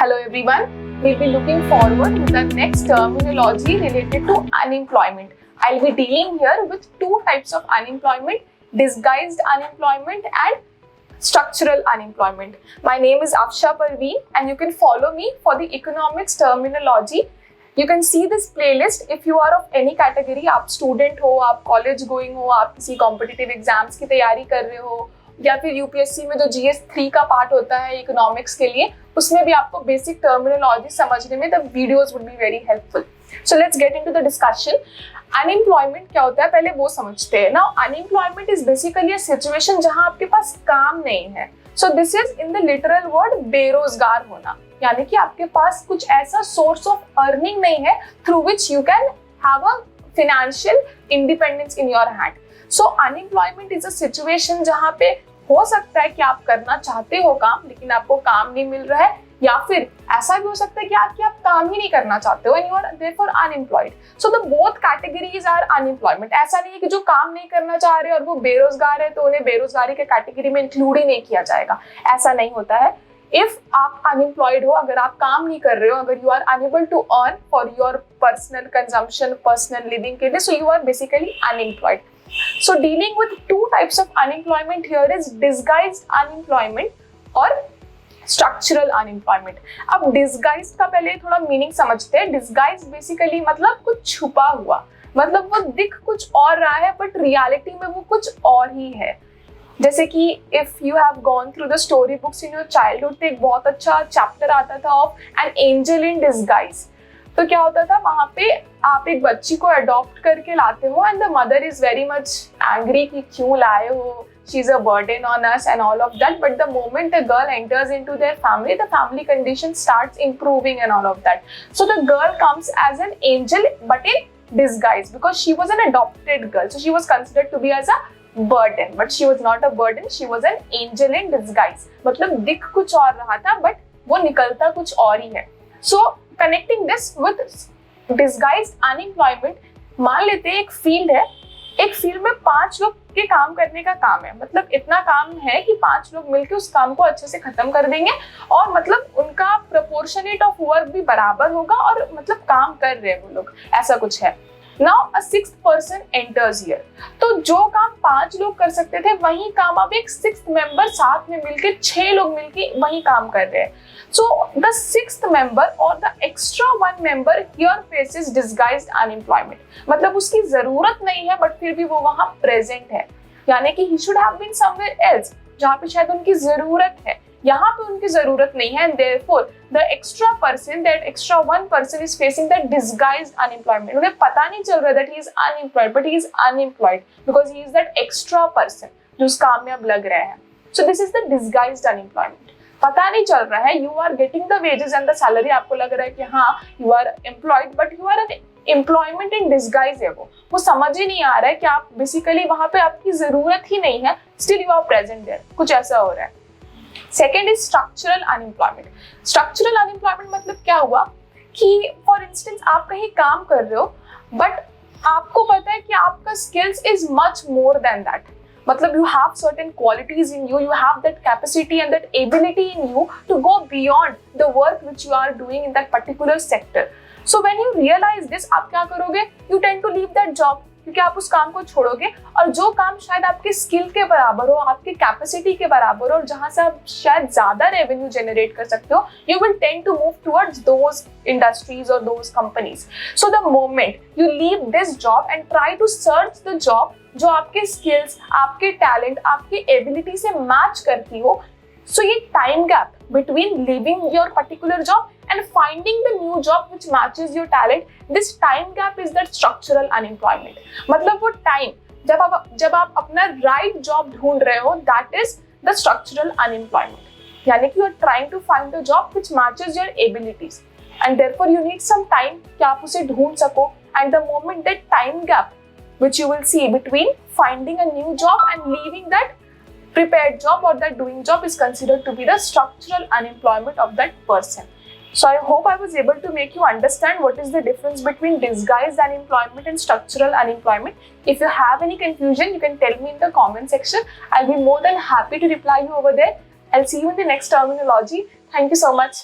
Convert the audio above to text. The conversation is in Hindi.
Hello everyone, we'll be looking forward to the next terminology related to unemployment. I'll be dealing here with two types of unemployment, disguised unemployment and structural unemployment. My name is Afsha Parveen and you can follow me for the economics terminology. You can see this playlist if you are of any category, आप student हो, आप college going हो, आप किसी competitive exams की तैयारी कर रहे हो या फिर यूपीएससी में जो GS3 का पार्ट होता है इकोनॉमिक्स के लिए, उसमें भी आपको बेसिक टर्मिनोलॉजी समझने में the videos would be very helpful. So let's get into the discussion. Unemployment क्या होता है पहले वो समझते हैं. Now unemployment is basically a situation जहां आपके पास काम नहीं है. So this is in the literal word बेरोजगार होना, यानी कि आपके पास कुछ ऐसा सोर्स ऑफ अर्निंग नहीं है through which you can have a financial independence in your hand. So unemployment is a situation जहां पे हो सकता है कि आप करना चाहते हो काम लेकिन आपको काम नहीं मिल रहा है, या फिर ऐसा भी हो सकता है कि आप काम ही नहीं करना चाहते हो and you are therefore unemployed. So the both categories are unemployment. ऐसा नहीं है कि जो काम नहीं करना चाह रहे और वो बेरोजगार है तो उन्हें बेरोजगारी के कैटेगरी में इंक्लूड ही नहीं किया जाएगा. ऐसा नहीं होता है. इफ आप अनएम्प्लॉयड हो, अगर आप काम नहीं कर रहे हो, अगर you are unable to earn for your personal consumption, personal living के लिए, so you are basically unemployed. So dealing with two types of unemployment here is disguised unemployment और structural unemployment. अब disguised का पहले थोड़ा मीनिंग समझते हैं. disguised basically मतलब कुछ छुपा हुआ, मतलब वो दिख कुछ और रहा है बट रियलिटी में वो कुछ और ही है. जैसे कि if you have gone through the story books in your childhood तो एक बहुत अच्छा चैप्टर आता था of an angel in disguise. तो क्या होता था वहां पे आप एक बच्ची को अडॉप्ट करके लाते हो and the mother is very much angry कि क्यों लाए हो, she is a burden on us and all of that. But the moment the girl enters into their family, the family condition starts improving and all of that. So the girl comes as an angel but in disguise because she was an adopted girl, so she was considered to be as a burden, but she was not a burden, she was an angel in disguise. मतलब दिख कुछ और रहा था बट वो निकलता कुछ और ही है. So connecting this with disguised unemployment, मान लेते हैं एक फील्ड है, एक फील्ड में 5 लोग के काम करने का काम है. मतलब इतना काम है कि 5 लोग मिलकर उस काम को अच्छे से खत्म कर देंगे और मतलब उनका प्रोपोर्शनेट ऑफ वर्क भी बराबर होगा और मतलब काम कर रहे हैं वो लोग, ऐसा कुछ है. Now a 6th person enters here. तो जो काम 5 लोग कर सकते थे वही काम अब एक 6th member साथ में मिलके 6 लोग मिलके वही काम कर रहे हैं. So the 6th member or the extra 1 member here faces disguised unemployment. मतलब उसकी जरूरत नहीं है बट फिर भी वो वहाँ प्रेजेंट है, यानी कि he should have been somewhere else जहाँ पे शायद उनकी जरूरत है, यहाँ पे उनकी जरूरत नहीं है. And therefore the extra person, that extra 1 person is facing that disguised unemployment. उन्हें पता नहीं चल रहा that he is unemployed but he is unemployed because he is that extra person जो उस काम में अब लग रहे हैं. So this is the disguised unemployment. पता नहीं चल रहा है, you are getting the wages and the salary, आपको लग रहा है कि हाँ you are employed but you are an employment in disguise है. वो समझ ही नहीं आ रहा है कि आप बेसिकली वहाँ पे आपकी जरूरत ही नहीं है, still you are present there, कुछ ऐसा हो रहा है. Second is structural unemployment. Structural unemployment मतलब क्या हुआ कि फॉर इंस्टेंस आप कहीं काम कर रहे हो बट आपको पता है कि आपका skills is much more than that. मतलब you have certain qualities in you, you have that capacity and that ability in you to go beyond the work which you are doing in that particular sector. So when you realize this, आप क्या करोगे? You tend to leave that job क्योंकि आप उस काम को छोड़ोगे और जो काम शायद आपके स्किल के बराबर हो, आपके कैपेसिटी के बराबर हो और जहां से आप शायद ज्यादा रेवेन्यू जनरेट कर सकते हो, you will tend to move towards those industries or those companies. So the moment you leave this job and try to search the job जो आपके स्किल्स, आपके टैलेंट, आपकी एबिलिटी से मैच करती हो, सो ये time gap between living your particular job and finding the new job which matches your talent, this time gap is that structural unemployment. मतलब वो टाइम जब आप अपना right job ढूंढ रहे हो, that is the structural unemployment. यानी कि you are trying to find the job which matches your abilities and therefore you need some time कि आप उसे ढूंढ सको. And the moment that time gap which you will see between finding a new job and leaving that prepared job or that doing job is considered to be the structural unemployment of that person. So I hope I was able to make you understand what is the difference between disguised unemployment and structural unemployment. If you have any confusion, you can tell me in the comment section. I'll be more than happy to reply you over there. I'll see you in the next terminology. Thank you so much.